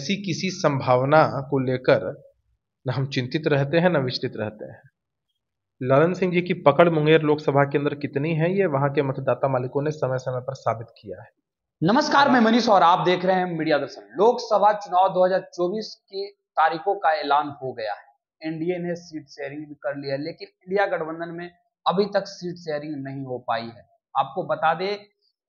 ऐसी किसी संभावना को लेकर न हम चिंतित रहते हैं न विचलित रहते हैं। ललन सिंह जी की पकड़ मुंगेर लोकसभा के अंदर कितनी है, ये वहां के मतदाता मालिकों ने समय समय पर साबित किया है। नमस्कार, मैं मनीष और आप देख रहे हैं मीडिया दर्शन। लोकसभा चुनाव 2024 की तारीखों का ऐलान हो गया है। एनडीए ने सीट शेयरिंग भी कर लिया है, लेकिन इंडिया गठबंधन में अभी तक सीट शेयरिंग नहीं हो पाई है। आपको बता दें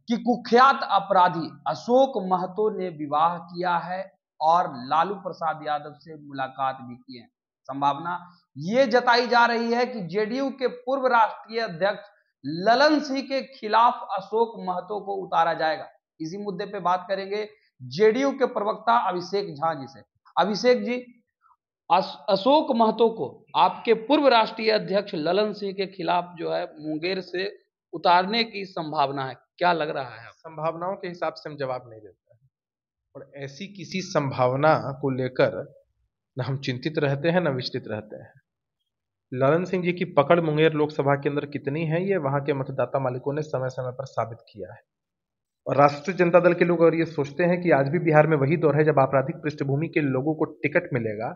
कि कुख्यात अपराधी अशोक महतो ने विवाह किया है और लालू प्रसाद यादव से मुलाकात भी की है। संभावना ये जताई जा रही है कि जेडीयू के पूर्व राष्ट्रीय अध्यक्ष ललन सिंह के खिलाफ अशोक महतो को उतारा जाएगा। इसी मुद्दे पे बात करेंगे जेडीयू के प्रवक्ता अभिषेक झा जी से। अभिषेक जी, अशोक महतो को आपके पूर्व राष्ट्रीय अध्यक्ष ललन सिंह के खिलाफ जो है मुंगेर से उतारने की संभावना है, क्या लग रहा है? संभावनाओं के हिसाब से हम जवाब नहीं देते हैं, और ऐसी किसी संभावना को लेकर न हम चिंतित रहते हैं न विचलित रहते हैं। ललन सिंह जी की पकड़ मुंगेर लोकसभा के अंदर कितनी है, ये वहां के मतदाता मालिकों ने समय समय पर साबित किया है। और राष्ट्रीय जनता दल के लोग और ये सोचते हैं कि आज भी बिहार में वही दौर है जब आपराधिक पृष्ठभूमि के लोगों को टिकट मिलेगा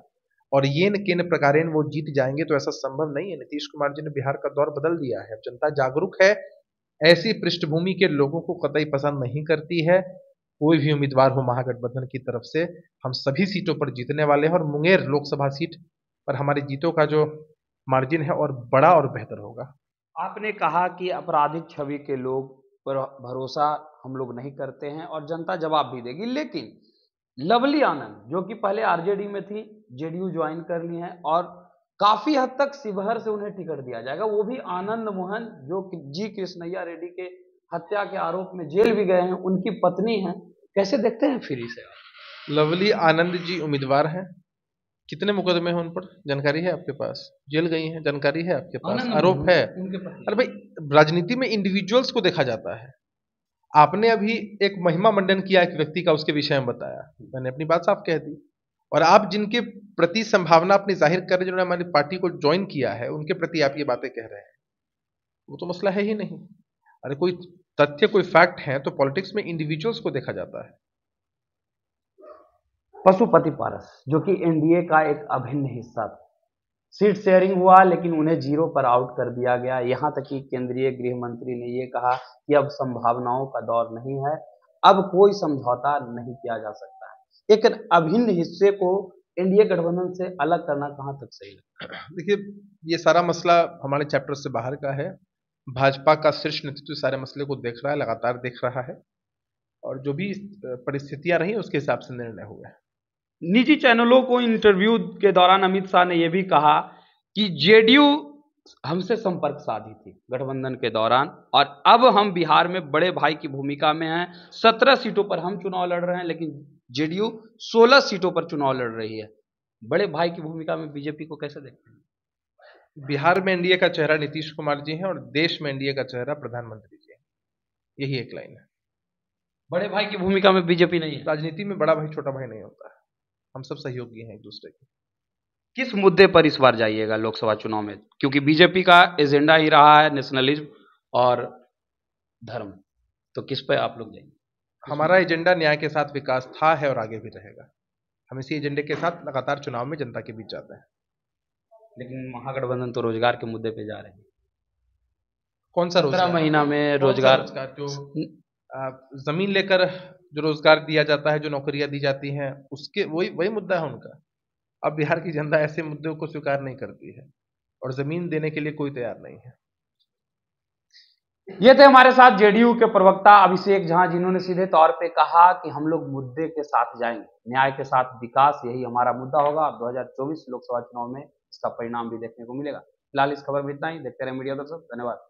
और ये न किन प्रकारेण वो जीत जाएंगे, तो ऐसा संभव नहीं है। नीतीश कुमार जी ने बिहार का दौर बदल दिया है। अब जनता जागरूक है, ऐसी पृष्ठभूमि के लोगों को कतई पसंद नहीं करती है। कोई भी उम्मीदवार हो महागठबंधन की तरफ से, हम सभी सीटों पर जीतने वाले हैं और मुंगेर लोकसभा सीट पर हमारी जीतों का जो मार्जिन है और बड़ा और बेहतर होगा। आपने कहा कि आपराधिक छवि के लोग पर भरोसा हम लोग नहीं करते हैं और जनता जवाब भी देगी, लेकिन लवली आनंद जो कि पहले आरजेडी में थी, जेडीयू ज्वाइन कर ली है और काफी हद तक शिवहर से उन्हें टिकट दिया जाएगा। वो भी आनंद मोहन जो कि जी कृष्णैया रेड्डी के हत्या के आरोप में जेल भी गए हैं, उनकी पत्नी है। कैसे देखते हैं फिर इसे? लवली आनंद जी उम्मीदवार हैं, कितने मुकदमे हैं उन पर जानकारी है आपके पास? जेल गई हैं, जानकारी है आपके पास? आरोप है। अरे भाई, राजनीति में इंडिविजुअल्स को देखा जाता है। आपने अभी एक महिमा मंडन किया एक व्यक्ति का, उसके विषय में बताया, मैंने अपनी बात साफ कह दी। और आप जिनके प्रति संभावना अपनी जाहिर कर रहे हैं, जिन्होंने हमारी पार्टी को ज्वाइन किया है, उनके प्रति आप ये बातें कह रहे हैं, वो तो मसला है ही नहीं। अरे कोई तथ्य, कोई फैक्ट है तो पॉलिटिक्स में इंडिविजुअल्स को देखा जाता है। पशुपति पारस जो कि एनडीए का एक अभिन्न हिस्सा था, सीट शेयरिंग हुआ लेकिन उन्हें जीरो पर आउट कर दिया गया। यहां तक कि केंद्रीय गृह मंत्री ने यह कहा कि अब संभावनाओं का दौर नहीं है, अब कोई समझौता नहीं किया जा सकता है। एक अभिन्न हिस्से को एनडीए गठबंधन से अलग करना कहां तक सही लगता है? देखिए, ये सारा मसला हमारे चैप्टर से बाहर का है। भाजपा का शीर्ष नेतृत्व सारे मसले को देख रहा है, लगातार देख रहा है, और जो भी परिस्थितियां रही उसके हिसाब से निर्णय हुआ है। निजी चैनलों को इंटरव्यू के दौरान अमित शाह ने यह भी कहा कि जेडीयू हमसे संपर्क साधी थी गठबंधन के दौरान और अब हम बिहार में बड़े भाई की भूमिका में हैं। 17 सीटों पर हम चुनाव लड़ रहे हैं, लेकिन जेडीयू 16 सीटों पर चुनाव लड़ रही है। बड़े भाई की भूमिका में बीजेपी को कैसे देखते हैं? बिहार में एनडीए का चेहरा नीतीश कुमार जी हैं और देश में एनडीए का चेहरा प्रधानमंत्री जी हैं। यही एक लाइन है। बड़े भाई की भूमिका में बीजेपी नहीं है। राजनीति में बड़ा भाई छोटा भाई नहीं होता है, हम सब सहयोगी हैं एक दूसरे के। किस मुद्दे पर इस बार जाइएगा लोकसभा चुनाव में? क्योंकि बीजेपी का एजेंडा ही रहा है नेशनलिज्म और धर्म, तो किस पे आप लोग जाएंगे? हमारा एजेंडा न्याय के साथ विकास था, है और आगे भी रहेगा। हम इसी एजेंडे के साथ लगातार चुनाव में जनता के बीच जाते हैं। लेकिन महागठबंधन तो रोजगार के मुद्दे पे जा रहे हैं। कौन सा रोजगार? 17 महीना में रोजगार जो जमीन लेकर जो रोजगार दिया जाता है, जो नौकरियां दी जाती हैं, उसके वही मुद्दा है उनका। अब बिहार की जनता ऐसे मुद्दों को स्वीकार नहीं करती है और जमीन देने के लिए कोई तैयार नहीं है। ये थे हमारे साथ जेडीयू के प्रवक्ता अभिषेक झा, जिन्होंने सीधे तौर पे कहा कि हम लोग मुद्दे के साथ जाएंगे, न्याय के साथ विकास, यही हमारा मुद्दा होगा। अब 2024 लोकसभा चुनाव में इसका परिणाम भी देखने को मिलेगा। फिलहाल इस खबर में इतना ही। देखते रहे मीडिया दर्शक, धन्यवाद।